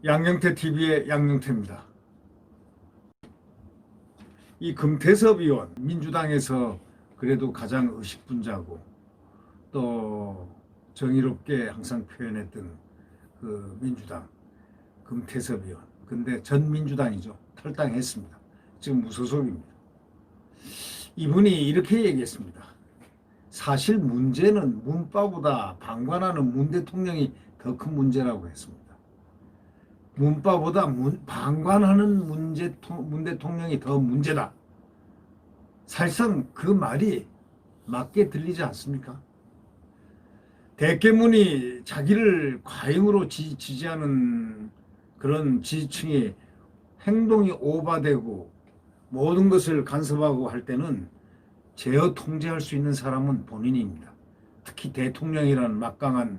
양영태 TV의 양영태입니다. 이 금태섭 의원, 민주당에서 그래도 가장 의식분자고 또 정의롭게 항상 표현했던 그 민주당 금태섭 의원. 근데 전 민주당이죠. 탈당했습니다. 지금 무소속입니다. 이분이 이렇게 얘기했습니다. 사실 문제는 문바보다 방관하는 문 대통령이 더 큰 문제라고 했습니다. 문바보다 방관하는 문 대통령이 더 문제다. 사실상 그 말이 맞게 들리지 않습니까? 대깨문이 자기를 과잉으로 지지하는 그런 지지층의 행동이 오바되고 모든 것을 간섭하고 할 때는 제어 통제할 수 있는 사람은 본인입니다. 특히 대통령이라는 막강한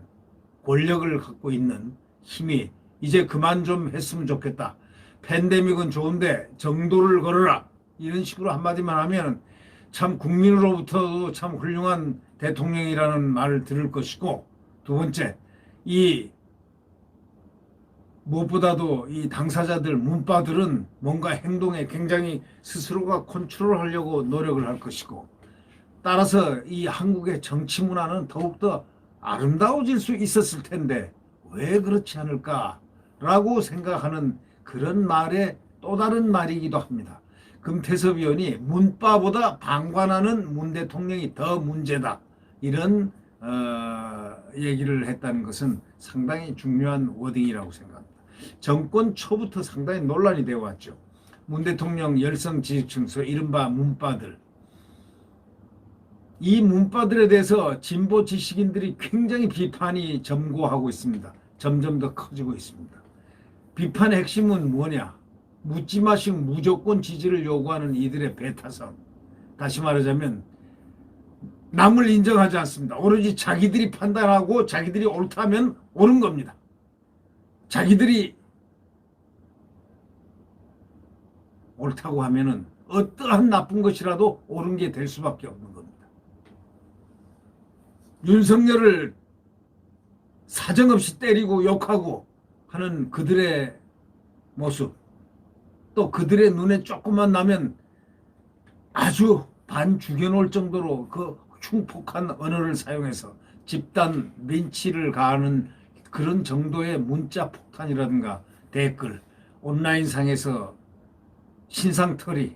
권력을 갖고 있는 힘이 이제 그만 좀 했으면 좋겠다. 팬데믹은 좋은데 정도를 걸어라. 이런 식으로 한마디만 하면 참 국민으로부터도 참 훌륭한 대통령이라는 말을 들을 것이고, 두 번째, 이 무엇보다도 이 당사자들, 문바들은 뭔가 행동에 굉장히 스스로가 컨트롤하려고 노력을 할 것이고, 따라서 이 한국의 정치 문화는 더욱더 아름다워질 수 있었을 텐데 왜 그렇지 않을까라고 생각하는 그런 말의 또 다른 말이기도 합니다. 금태섭 의원이 문바보다 방관하는 문 대통령이 더 문제다. 이런 얘기를 했다는 것은 상당히 중요한 워딩이라고 생각합니다. 정권 초부터 상당히 논란이 되어 왔죠. 문 대통령 열성 지지층, 이른바 문바들. 이 문바들에 대해서 진보 지식인들이 굉장히 비판이 점고하고 있습니다. 점점 더 커지고 있습니다. 비판의 핵심은 뭐냐? 묻지 마시고 무조건 지지를 요구하는 이들의 배타성. 다시 말하자면 남을 인정하지 않습니다. 오로지 자기들이 판단하고 자기들이 옳다면 옳은 겁니다. 자기들이 옳다고 하면은 어떠한 나쁜 것이라도 옳은 게 될 수밖에 없는 겁니다. 윤석열을 사정없이 때리고 욕하고 하는 그들의 모습, 또 그들의 눈에 조금만 나면 아주 반 죽여놓을 정도로 그 흉폭한 언어를 사용해서 집단 린치를 가하는 그런 정도의 문자 폭탄이라든가 댓글, 온라인상에서 신상털이,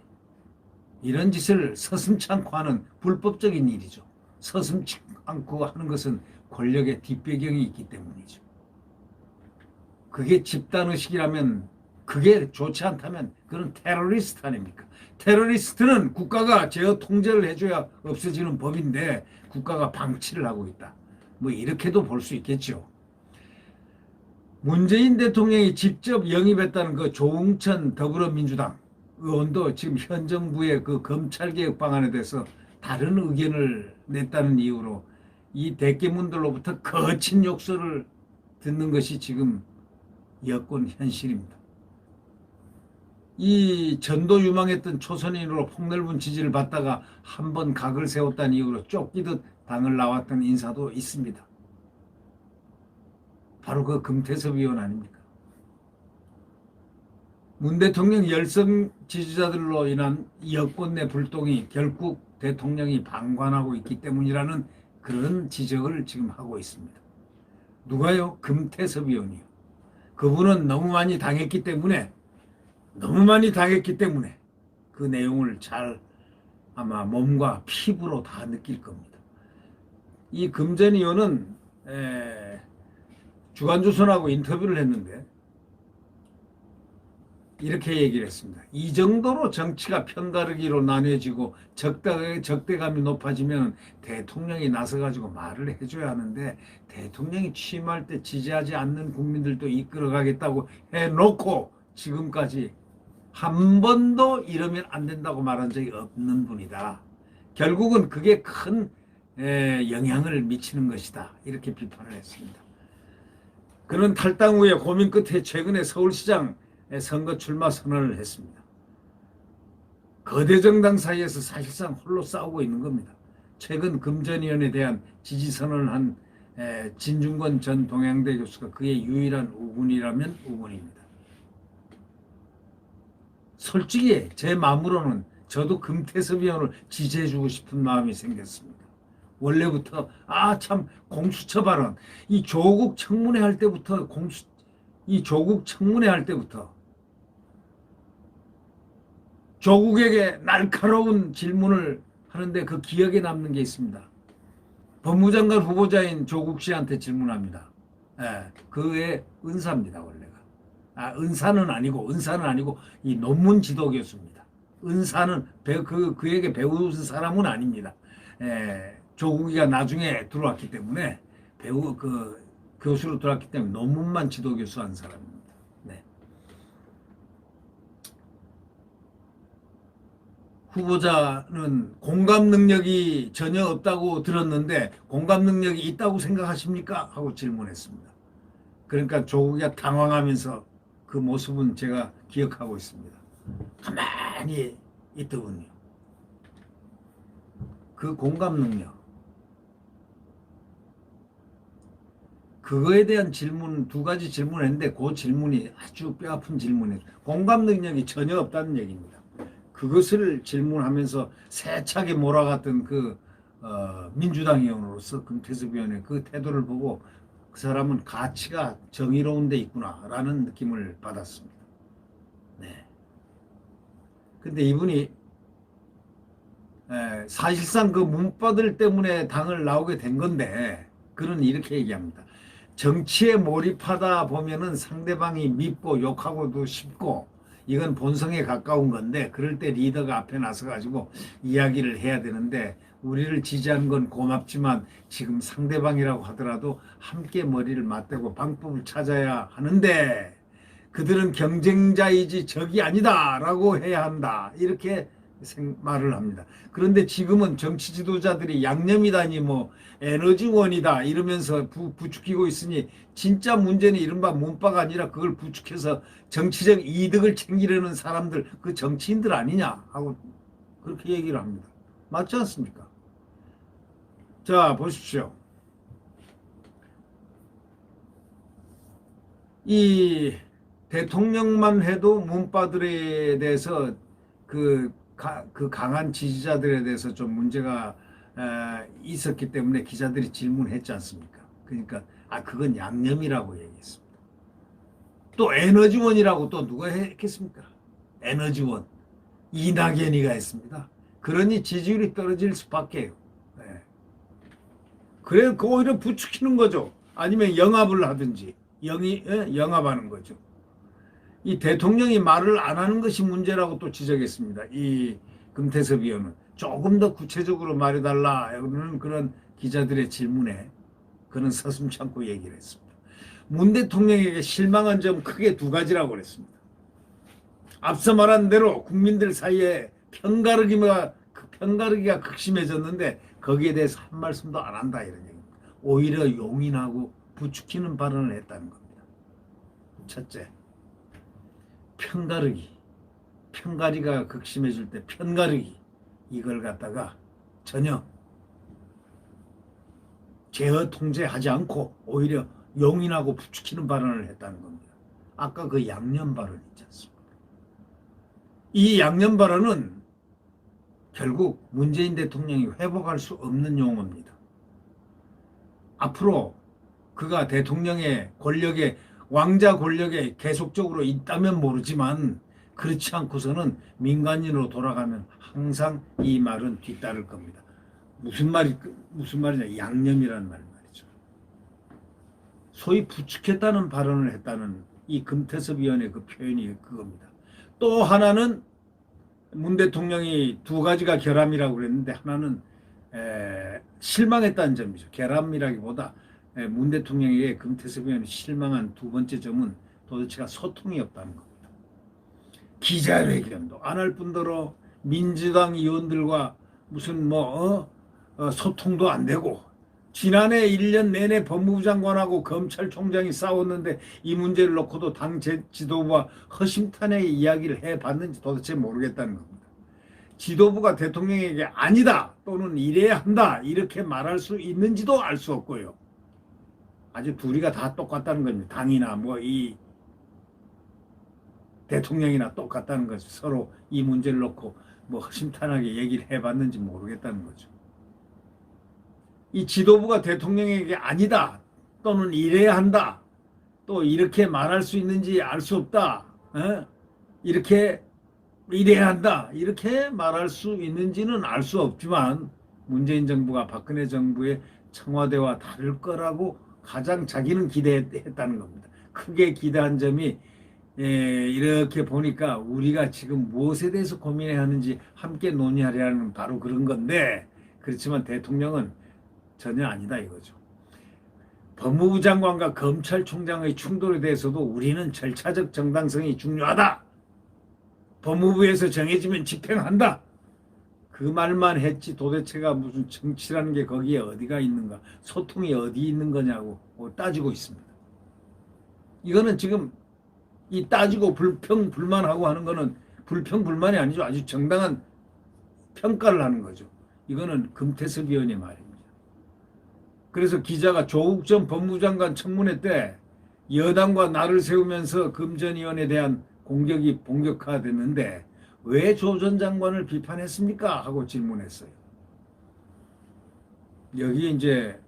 이런 짓을 서슴지 않고 하는 불법적인 일이죠. 서슴지 않고 하는 것은 권력의 뒷배경이 있기 때문이죠. 그게 집단의식이라면, 그게 좋지 않다면 그건 테러리스트 아닙니까? 테러리스트는 국가가 제어 통제를 해줘야 없어지는 법인데 국가가 방치를 하고 있다. 뭐 이렇게도 볼 수 있겠죠. 문재인 대통령이 직접 영입했다는 그 조응천 더불어민주당 의원도 지금 현 정부의 그 검찰개혁 방안에 대해서 다른 의견을 냈다는 이유로 이 대깨문들로부터 거친 욕설을 듣는 것이 지금 여권 현실입니다. 이 전도 유망했던 초선인으로 폭넓은 지지를 받다가 한 번 각을 세웠다는 이유로 쫓기듯 당을 나왔던 인사도 있습니다. 바로 그 금태섭 의원 아닙니까? 문 대통령 열성 지지자들로 인한 여권 내 불똥이 결국 대통령이 방관하고 있기 때문이라는 그런 지적을 지금 하고 있습니다. 누가요? 금태섭 의원이요. 그분은 너무 많이 당했기 때문에 그 내용을 잘 아마 몸과 피부로 다 느낄 겁니다. 이 금전 의원은 주간조선하고 인터뷰를 했는데 이렇게 얘기를 했습니다. 이 정도로 정치가 편가르기로 나뉘어지고 적대감이 높아지면 대통령이 나서가지고 말을 해줘야 하는데, 대통령이 취임할 때 지지하지 않는 국민들도 이끌어가겠다고 해놓고 지금까지 한 번도 이러면 안 된다고 말한 적이 없는 분이다. 결국은 그게 큰 영향을 미치는 것이다. 이렇게 비판을 했습니다. 그는 탈당 후에 고민 끝에 최근에 서울시장 선거 출마 선언을 했습니다. 거대 정당 사이에서 사실상 홀로 싸우고 있는 겁니다. 최근 금전 의원에 대한 지지 선언을 한 진중권 전 동양대 교수가 그의 유일한 우군이라면 우군입니다. 솔직히 제 마음으로는 저도 금태섭 의원을 지지해주고 싶은 마음이 생겼습니다. 원래부터 참 공수처 발언 이 조국 청문회 할 때부터 이 조국 청문회 할 때부터 조국에게 날카로운 질문을 하는데 그 기억에 남는 게 있습니다. 법무장관 후보자인 조국 씨한테 질문합니다. 그의 은사입니다, 원래가. 은사는 아니고 이 논문 지도 교수입니다. 은사는 그에게 배우는 사람은 아닙니다. 조국이가 나중에 들어왔기 때문에 교수로 들어왔기 때문에 논문만 지도 교수한 사람입니다. 네. 후보자는 공감 능력이 전혀 없다고 들었는데 공감 능력이 있다고 생각하십니까? 하고 질문했습니다. 그러니까 조국이가 당황하면서 그 모습은 제가 기억하고 있습니다. 가만히 있더군요. 그 공감 능력. 그거에 대한 질문, 두 가지 질문을 했는데 그 질문이 아주 뼈아픈 질문이에요. 공감 능력이 전혀 없다는 얘기입니다. 그것을 질문하면서 세차게 몰아갔던 민주당 의원으로서 금태섭 의원의 그 태도를 보고 그 사람은 가치가 정의로운 데 있구나라는 느낌을 받았습니다. 네. 근데 이분이 사실상 그 문바들 때문에 당을 나오게 된 건데 그는 이렇게 얘기합니다. 정치에 몰입하다 보면은 상대방이 밉고 욕하고도 쉽고 이건 본성에 가까운 건데 그럴 때 리더가 앞에 나서가지고 이야기를 해야 되는데 우리를 지지한 건 고맙지만 지금 상대방이라고 하더라도 함께 머리를 맞대고 방법을 찾아야 하는데 그들은 경쟁자이지 적이 아니다라고 해야 한다. 이렇게 말을 합니다. 그런데 지금은 정치 지도자들이 양념이다니 뭐 에너지원이다 이러면서 부추기고 있으니 진짜 문제는 이른바 문바가 아니라 그걸 부추겨서 정치적 이득을 챙기려는 사람들 그 정치인들 아니냐 하고 그렇게 얘기를 합니다. 맞지 않습니까? 자 보십시오. 이 대통령만 해도 문바들에 대해서 그 강한 지지자들에 대해서 좀 문제가 있었기 때문에 기자들이 질문했지 않습니까? 그러니까 그건 양념이라고 얘기했습니다. 또 에너지원이라고 또 누가 했겠습니까? 에너지원 이낙연이가 했습니다. 그러니 지지율이 떨어질 수밖에요. 네. 그래 오히려 부추기는 거죠. 아니면 영합을 하든지 영합하는 거죠. 이 대통령이 말을 안 하는 것이 문제라고 또 지적했습니다. 이 금태섭 의원은 조금 더 구체적으로 말해달라 그러는 그런 기자들의 질문에 그는 서슴지 않고 얘기를 했습니다. 문 대통령에게 실망한 점 크게 두 가지라고 그랬습니다. 앞서 말한 대로 국민들 사이에 편가르기가 극심해졌는데 거기에 대해서 한 말씀도 안 한다 이런 얘기입니다. 오히려 용인하고 부추기는 발언을 했다는 겁니다. 첫째. 편가르기가 극심해질 때 편가르기 이걸 갖다가 전혀 제어 통제하지 않고 오히려 용인하고 부추기는 발언을 했다는 겁니다. 아까 그 양념 발언 있지 않습니까? 이 양념 발언은 결국 문재인 대통령이 회복할 수 없는 용어입니다. 앞으로 그가 대통령의 권력에 왕자 권력에 계속적으로 있다면 모르지만 그렇지 않고서는 민간인으로 돌아가면 항상 이 말은 뒤따를 겁니다. 무슨 말이냐? 양념이라는 말이죠. 소위 부추겼다는 발언을 했다는 이 금태섭 의원의 그 표현이 그겁니다. 또 하나는 문 대통령이 두 가지가 결함이라고 그랬는데 하나는 실망했다는 점이죠. 결함이라기보다 문 대통령에게 금태섭 의원이 실망한 두 번째 점은 도대체가 소통이 없다는 겁니다. 기자회견도 안 할 뿐더러 민주당 의원들과 무슨 소통도 안 되고 지난해 1년 내내 법무부 장관하고 검찰총장이 싸웠는데 이 문제를 놓고도 당 지도부와 허심탄회하게 이야기를 해봤는지 도대체 모르겠다는 겁니다. 지도부가 대통령에게 아니다 또는 이래야 한다 이렇게 말할 수 있는지도 알 수 없고요. 아주 둘이가 다 똑같다는 겁니다. 당이나 대통령이나 똑같다는 거죠. 서로 이 문제를 놓고 뭐 허심탄회하게 얘기를 해봤는지 모르겠다는 거죠. 이 지도부가 대통령에게 아니다 또는 이래야 한다 또 이렇게 말할 수 있는지 알 수 없다 이렇게 이래야 한다 이렇게 말할 수 있는지는 알 수 없지만 문재인 정부가 박근혜 정부의 청와대와 다를 거라고 가장 자기는 기대했다는 겁니다. 크게 기대한 점이 이렇게 보니까 우리가 지금 무엇에 대해서 고민해야 하는지 함께 논의하려는 바로 그런 건데 그렇지만 대통령은 전혀 아니다 이거죠. 법무부 장관과 검찰총장의 충돌에 대해서도 우리는 절차적 정당성이 중요하다. 법무부에서 정해지면 집행한다. 그 말만 했지 도대체가 무슨 정치라는 게 거기에 어디가 있는가 소통이 어디 있는 거냐고 따지고 있습니다. 이거는 지금 이 따지고 불평불만하고 하는 거는 불평불만이 아니죠. 아주 정당한 평가를 하는 거죠. 이거는 금태섭 위원의 말입니다. 그래서 기자가 조국 전 법무장관 청문회 때 여당과 나를 세우면서 금전위원회에 대한 공격이 본격화됐는데 왜 조 전 장관을 비판했습니까? 하고 질문했어요. 여기에 이제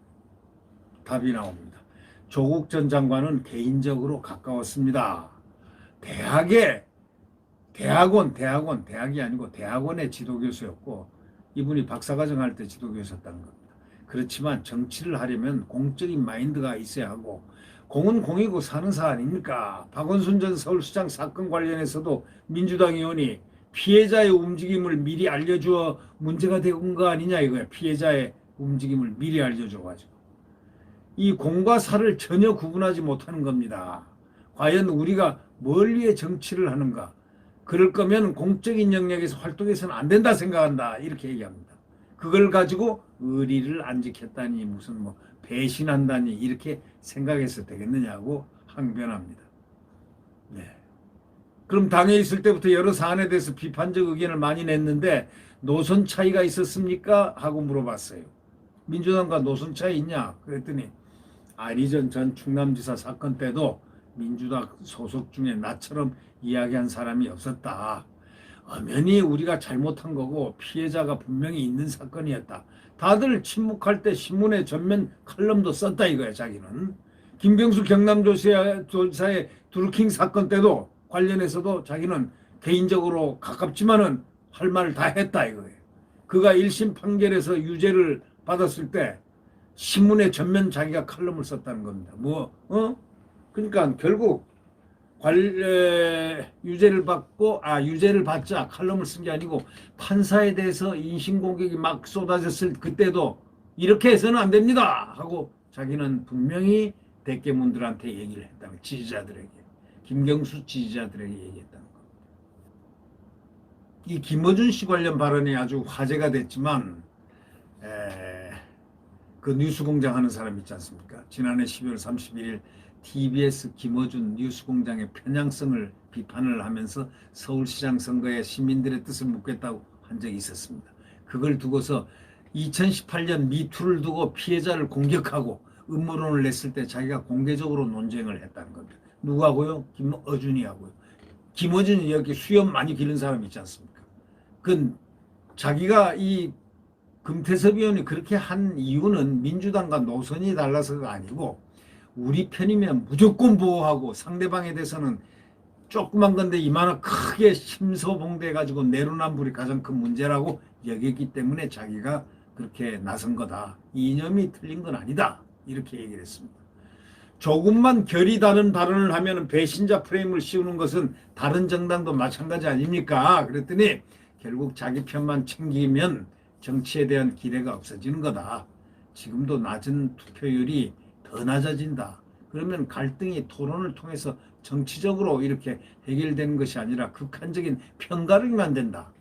답이 나옵니다. 조국 전 장관은 개인적으로 가까웠습니다. 대학이 아니고 대학원의 지도교수였고 이분이 박사과정 할 때 지도교수였다는 겁니다. 그렇지만 정치를 하려면 공적인 마인드가 있어야 하고 공은 공이고 사는 사 아닙니까? 박원순 전 서울시장 사건 관련해서도 민주당 의원이 피해자의 움직임을 미리 알려주어 문제가 된 거 아니냐 이거야. 피해자의 움직임을 미리 알려줘가지고. 이 공과 사를 전혀 구분하지 못하는 겁니다. 과연 우리가 뭘 위해 정치를 하는가? 그럴 거면 공적인 영역에서 활동해서는 안 된다 생각한다. 이렇게 얘기합니다. 그걸 가지고 의리를 안 지켰다니 무슨 뭐 배신한다니 이렇게 생각해서 되겠느냐고 항변합니다. 네. 그럼 당에 있을 때부터 여러 사안에 대해서 비판적 의견을 많이 냈는데 노선 차이가 있었습니까? 하고 물어봤어요. 민주당과 노선 차이 있냐? 그랬더니 안희정 전 충남지사 사건 때도 민주당 소속 중에 나처럼 이야기한 사람이 없었다. 엄연히 우리가 잘못한 거고 피해자가 분명히 있는 사건이었다. 다들 침묵할 때 신문에 전면 칼럼도 썼다 이거야 자기는. 김병수 경남도지사의 드루킹 사건 때도 관련해서도 자기는 개인적으로 가깝지만은 할 말을 다 했다 이거예요. 그가 1심 판결에서 유죄를 받았을 때 신문에 전면 자기가 칼럼을 썼다는 겁니다. 그러니까 결국 유죄를 받자 칼럼을 쓴 게 아니고 판사에 대해서 인신공격이 막 쏟아졌을 그때도 이렇게 해서는 안 됩니다 하고 자기는 분명히 대깨문들한테 얘기를 했다는 지지자들에게 김경수 지지자들에게 얘기했다는 겁니다. 이 김어준 씨 관련 발언이 아주 화제가 됐지만 그 뉴스공장 하는 사람 있지 않습니까? 지난해 12월 31일 TBS 김어준 뉴스공장의 편향성을 비판을 하면서 서울시장 선거에 시민들의 뜻을 묻겠다고 한 적이 있었습니다. 그걸 두고서 2018년 미투를 두고 피해자를 공격하고 음모론을 냈을 때 자기가 공개적으로 논쟁을 했다는 겁니다. 누구하고요? 김어준이 하고요. 김어준이 여기 수염 많이 기른 사람 있지 않습니까? 그건 자기가 이 금태섭 의원이 그렇게 한 이유는 민주당과 노선이 달라서가 아니고 우리 편이면 무조건 보호하고 상대방에 대해서는 조그만 건데 이만한 크게 심서봉대해가지고 내로남불이 가장 큰 문제라고 여겼기 때문에 자기가 그렇게 나선 거다. 이념이 틀린 건 아니다. 이렇게 얘기를 했습니다. 조금만 결이 다른 발언을 하면 배신자 프레임을 씌우는 것은 다른 정당도 마찬가지 아닙니까? 그랬더니 결국 자기 편만 챙기면 정치에 대한 기대가 없어지는 거다. 지금도 낮은 투표율이 더 낮아진다. 그러면 갈등이 토론을 통해서 정치적으로 이렇게 해결되는 것이 아니라 극한적인 편가르기만 된다.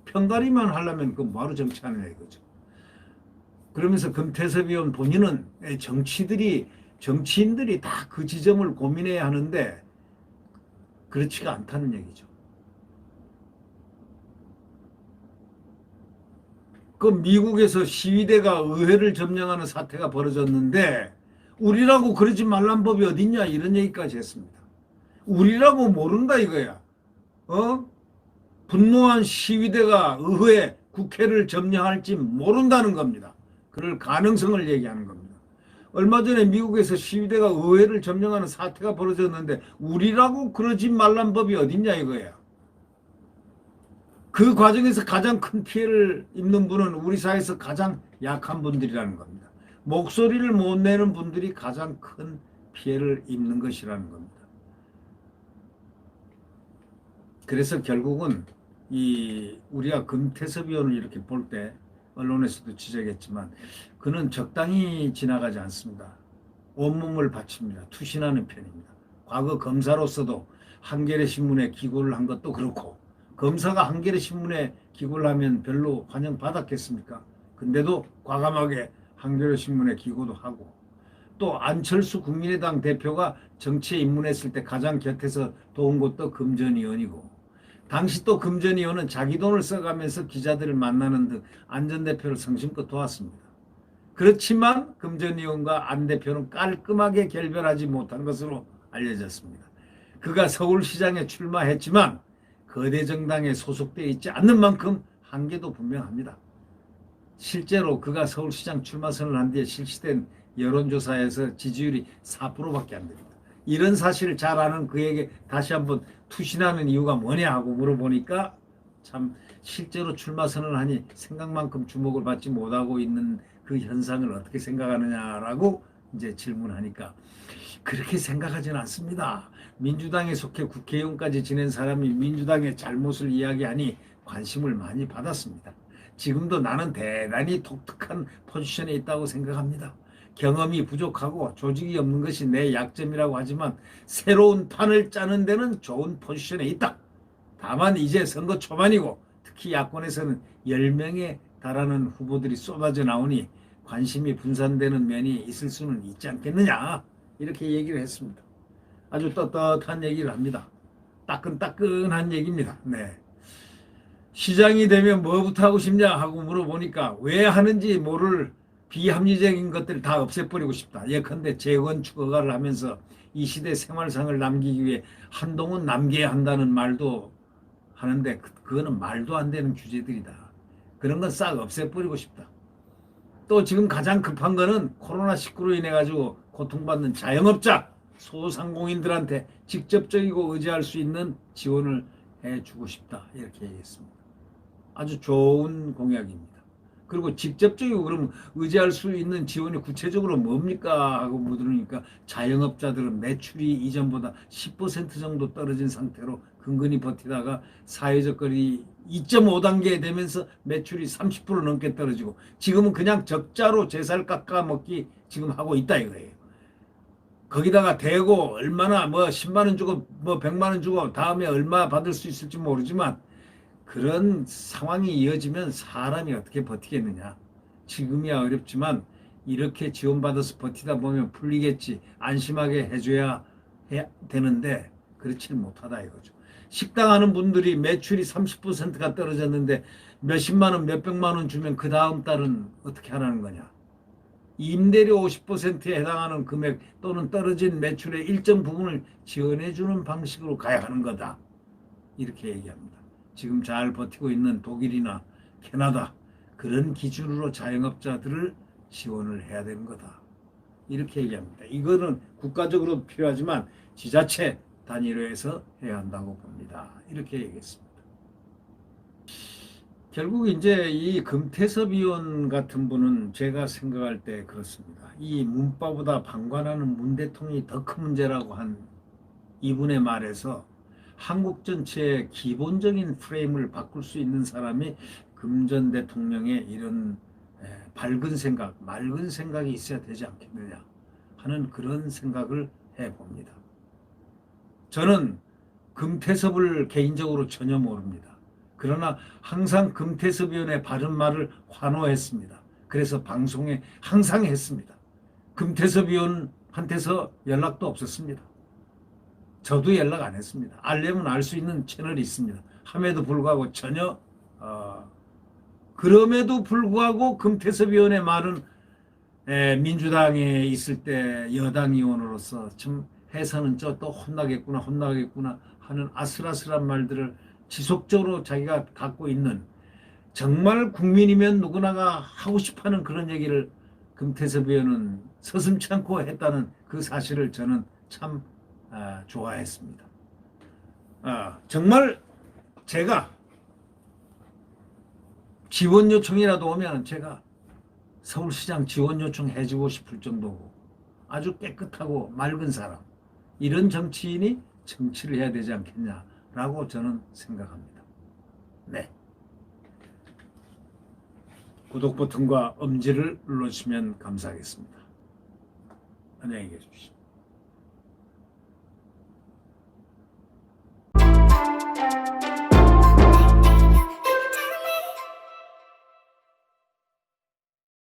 편가르기만 하려면 그 뭐하러 정치하느냐 이거죠. 그러면서 금태섭 의원 본인은 정치인들이 다 그 지점을 고민해야 하는데 그렇지가 않다는 얘기죠. 그 미국에서 시위대가 의회를 점령하는 사태가 벌어졌는데 우리라고 그러지 말란 법이 어딨냐 이런 얘기까지 했습니다. 우리라고 모른다 이거야. 어? 분노한 시위대가 의회, 국회를 점령할지 모른다는 겁니다. 그럴 가능성을 얘기하는 겁니다. 얼마 전에 미국에서 시위대가 의회를 점령하는 사태가 벌어졌는데 우리라고 그러지 말란 법이 어딨냐 이거야. 그 과정에서 가장 큰 피해를 입는 분은 우리 사회에서 가장 약한 분들이라는 겁니다. 목소리를 못 내는 분들이 가장 큰 피해를 입는 것이라는 겁니다. 그래서 결국은 이 우리가 금태섭 의원을 이렇게 볼 때 언론에서도 지적했지만 그는 적당히 지나가지 않습니다. 온몸을 바칩니다. 투신하는 편입니다. 과거 검사로서도 한겨레 신문에 기고를 한 것도 그렇고 검사가 한겨레 신문에 기고를 하면 별로 환영받았겠습니까? 근데도 과감하게 한겨레 신문에 기고도 하고 또 안철수 국민의당 대표가 정치에 입문했을 때 가장 곁에서 도운 것도 금전위원이고 당시 또 금전위원은 자기 돈을 써가면서 기자들을 만나는 등 안 전 대표를 성심껏 도왔습니다. 그렇지만 금전위원과 안 대표는 깔끔하게 결별하지 못한 것으로 알려졌습니다. 그가 서울시장에 출마했지만 거대 정당에 소속되어 있지 않는 만큼 한계도 분명합니다. 실제로 그가 서울시장 출마 선언을 한 뒤에 실시된 여론조사에서 지지율이 4%밖에 안 됩니다. 이런 사실을 잘 아는 그에게 다시 한번 투신하는 이유가 뭐냐 하고 물어보니까 참 실제로 출마 선언을 하니 생각만큼 주목을 받지 못하고 있는 그 현상을 어떻게 생각하느냐라고 이제 질문하니까 그렇게 생각하지는 않습니다. 민주당에 속해 국회의원까지 지낸 사람이 민주당의 잘못을 이야기하니 관심을 많이 받았습니다. 지금도 나는 대단히 독특한 포지션에 있다고 생각합니다. 경험이 부족하고 조직이 없는 것이 내 약점이라고 하지만 새로운 판을 짜는 데는 좋은 포지션에 있다. 다만 이제 선거 초반이고 특히 야권에서는 10명에 달하는 후보들이 쏟아져 나오니 관심이 분산되는 면이 있을 수는 있지 않겠느냐 이렇게 얘기를 했습니다. 아주 떳떳한 얘기를 합니다. 따끈따끈한 얘기입니다. 네. 시장이 되면 뭐부터 하고 싶냐 하고 물어보니까 왜 하는지 모를 비합리적인 것들을 다 없애버리고 싶다. 예컨대 재건축 허가를 하면서 이 시대 생활상을 남기기 위해 한동훈 남겨야 한다는 말도 하는데 그거는 말도 안 되는 규제들이다. 그런 건 싹 없애버리고 싶다. 또 지금 가장 급한 거는 코로나19로 인해 가지고 고통받는 자영업자, 소상공인들한테 직접적이고 의지할 수 있는 지원을 해주고 싶다. 이렇게 얘기했습니다. 아주 좋은 공약입니다. 그리고 직접적이고 그럼 의지할 수 있는 지원이 구체적으로 뭡니까? 하고 물으니까 자영업자들은 매출이 이전보다 10% 정도 떨어진 상태로 근근히 버티다가 사회적 거리 2.5단계 되면서 매출이 30% 넘게 떨어지고 지금은 그냥 적자로 제살 깎아 먹기 지금 하고 있다 이거예요. 거기다가 대고 얼마나 뭐 10만 원 주고 뭐 100만 원 주고 다음에 얼마 받을 수 있을지 모르지만 그런 상황이 이어지면 사람이 어떻게 버티겠느냐. 지금이야 어렵지만 이렇게 지원받아서 버티다 보면 풀리겠지. 안심하게 해줘야 되는데 그렇지는 못하다 이거죠. 식당 하는 분들이 매출이 30%가 떨어졌는데 몇십만 원, 몇백만 원 주면 그 다음 달은 어떻게 하라는 거냐. 임대료 50%에 해당하는 금액 또는 떨어진 매출의 일정 부분을 지원해주는 방식으로 가야 하는 거다. 이렇게 얘기합니다. 지금 잘 버티고 있는 독일이나 캐나다 그런 기준으로 자영업자들을 지원을 해야 되는 거다. 이렇게 얘기합니다. 이거는 국가적으로 필요하지만 지자체 단위로해서 해야 한다고 봅니다. 이렇게 얘기했습니다. 결국 이제 이 금태섭 의원 같은 분은 제가 생각할 때 그렇습니다. 이 문바보다 방관하는 문 대통령이 더 큰 문제라고 한 이분의 말에서 한국 전체의 기본적인 프레임을 바꿀 수 있는 사람이 금 전 대통령의 이런 밝은 생각, 맑은 생각이 있어야 되지 않겠느냐 하는 그런 생각을 해봅니다. 저는 금태섭을 개인적으로 전혀 모릅니다. 그러나 항상 금태섭 의원의 바른 말을 환호했습니다. 그래서 방송에 항상 했습니다. 금태섭 의원한테서 연락도 없었습니다. 저도 연락 안 했습니다. 알려면 알 수 있는 채널이 있습니다. 함에도 불구하고 전혀 그럼에도 불구하고 금태섭 의원의 말은 민주당에 있을 때 여당 의원으로서 참 해서는 또 혼나겠구나 하는 아슬아슬한 말들을 지속적으로 자기가 갖고 있는, 정말 국민이면 누구나가 하고 싶어하는 그런 얘기를 금태섭 의원은 서슴지 않고 했다는 그 사실을 저는 참 좋아했습니다. 정말 제가 지원 요청이라도 오면 제가 서울시장 지원 요청 해주고 싶을 정도고, 아주 깨끗하고 맑은 사람, 이런 정치인이 정치를 해야 되지 않겠냐라고 저는 생각합니다. 네. 구독 버튼과 엄지를 눌러주시면 감사하겠습니다. 안녕히 계십시오.